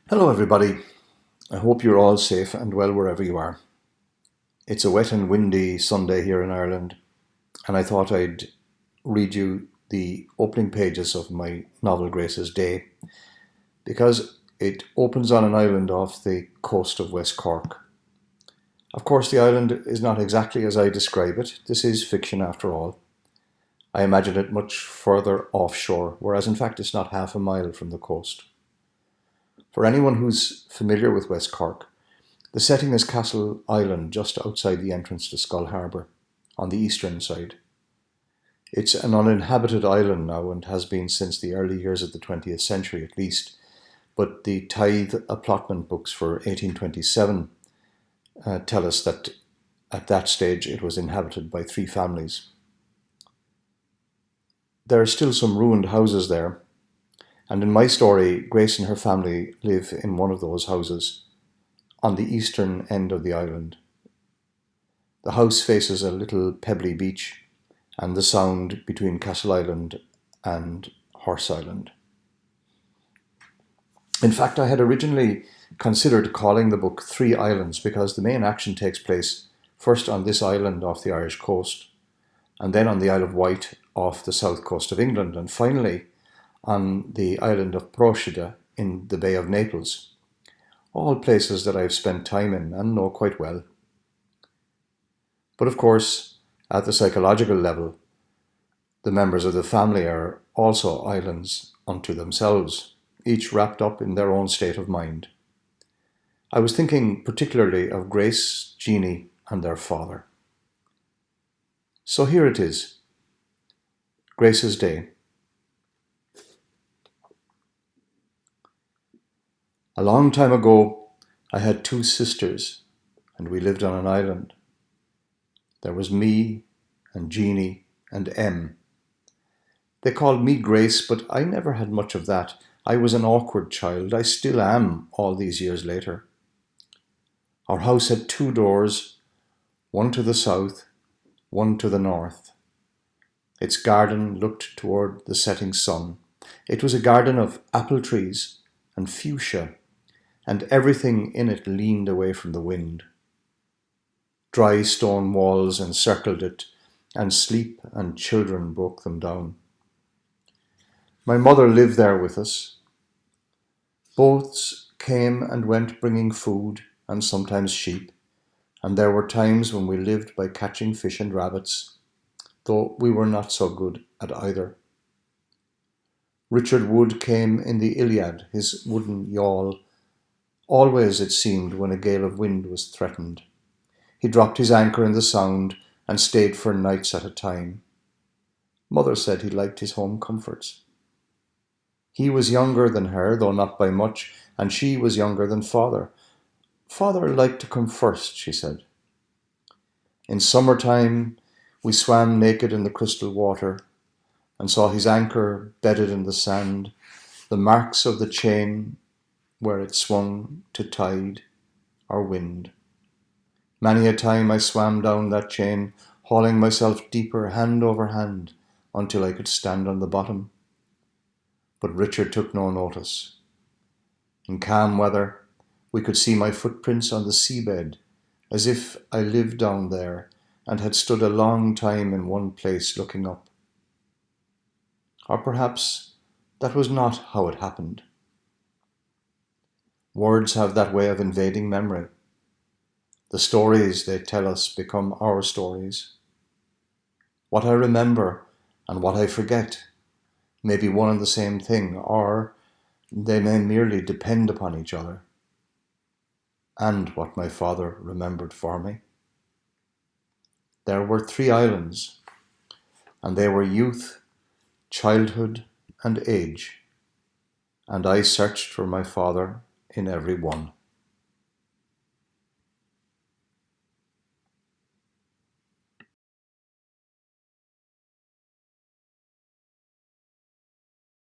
Hello, everybody. I hope you're all safe and well wherever you are. It's a wet and windy Sunday here in Ireland, and I thought I'd read you the opening pages of my novel Grace's Day because it opens on an island off the coast of West Cork. Of course, the island is not exactly as I describe it. This is fiction after all. I imagine it much further offshore, whereas in fact it's not half a mile from the coast. For anyone who's familiar with West Cork, the setting is Castle Island, just outside the entrance to Skull Harbour, on the eastern side. It's an uninhabited island now and has been since the early years of the 20th century at least, but the tithe allotment books for 1827 tell us that at that stage it was inhabited by 3 families. There are still some ruined houses there, and in my story, Grace and her family live in one of those houses on the eastern end of the island. The house faces a little pebbly beach and the sound between Castle Island and Horse Island. In fact, I had originally considered calling the book Three Islands because the main action takes place first on this island off the Irish coast, and then on the Isle of Wight off the south coast of England, and finally on the island of Procida in the Bay of Naples, all places that I've spent time in and know quite well. But of course, at the psychological level, the members of the family are also islands unto themselves, each wrapped up in their own state of mind. I was thinking particularly of Grace, Jeanie, and their father. So here it is, Grace's Day. A long time ago, I had 2 sisters, and we lived on an island. There was me, and Jeanie, and Em. They called me Grace, but I never had much of that. I was an awkward child. I still am, all these years later. Our house had 2 doors, one to the south, one to the north. Its garden looked toward the setting sun. It was a garden of apple trees and fuchsia, and everything in it leaned away from the wind. Dry stone walls encircled it, and sleep and children broke them down. My mother lived there with us. Boats came and went bringing food and sometimes sheep, and there were times when we lived by catching fish and rabbits, though we were not so good at either. Richard Wood came in the Iliad, his wooden yawl, always it seemed when a gale of wind was threatened. He dropped his anchor in the Sound and stayed for nights at a time. Mother said he liked his home comforts. He was younger than her, though not by much, and she was younger than father. Father liked to come first, she said. In summertime, we swam naked in the crystal water and saw his anchor bedded in the sand, the marks of the chain where it swung to tide or wind. Many a time I swam down that chain, hauling myself deeper hand over hand until I could stand on the bottom. But Richard took no notice. In calm weather, we could see my footprints on the seabed, as if I lived down there and had stood a long time in one place looking up. Or perhaps that was not how it happened. Words have that way of invading memory. The stories they tell us become our stories. What I remember and what I forget may be one and the same thing, or they may merely depend upon each other. And what my father remembered for me. There were 3 islands, and they were youth, childhood, and age, and I searched for my father in every one.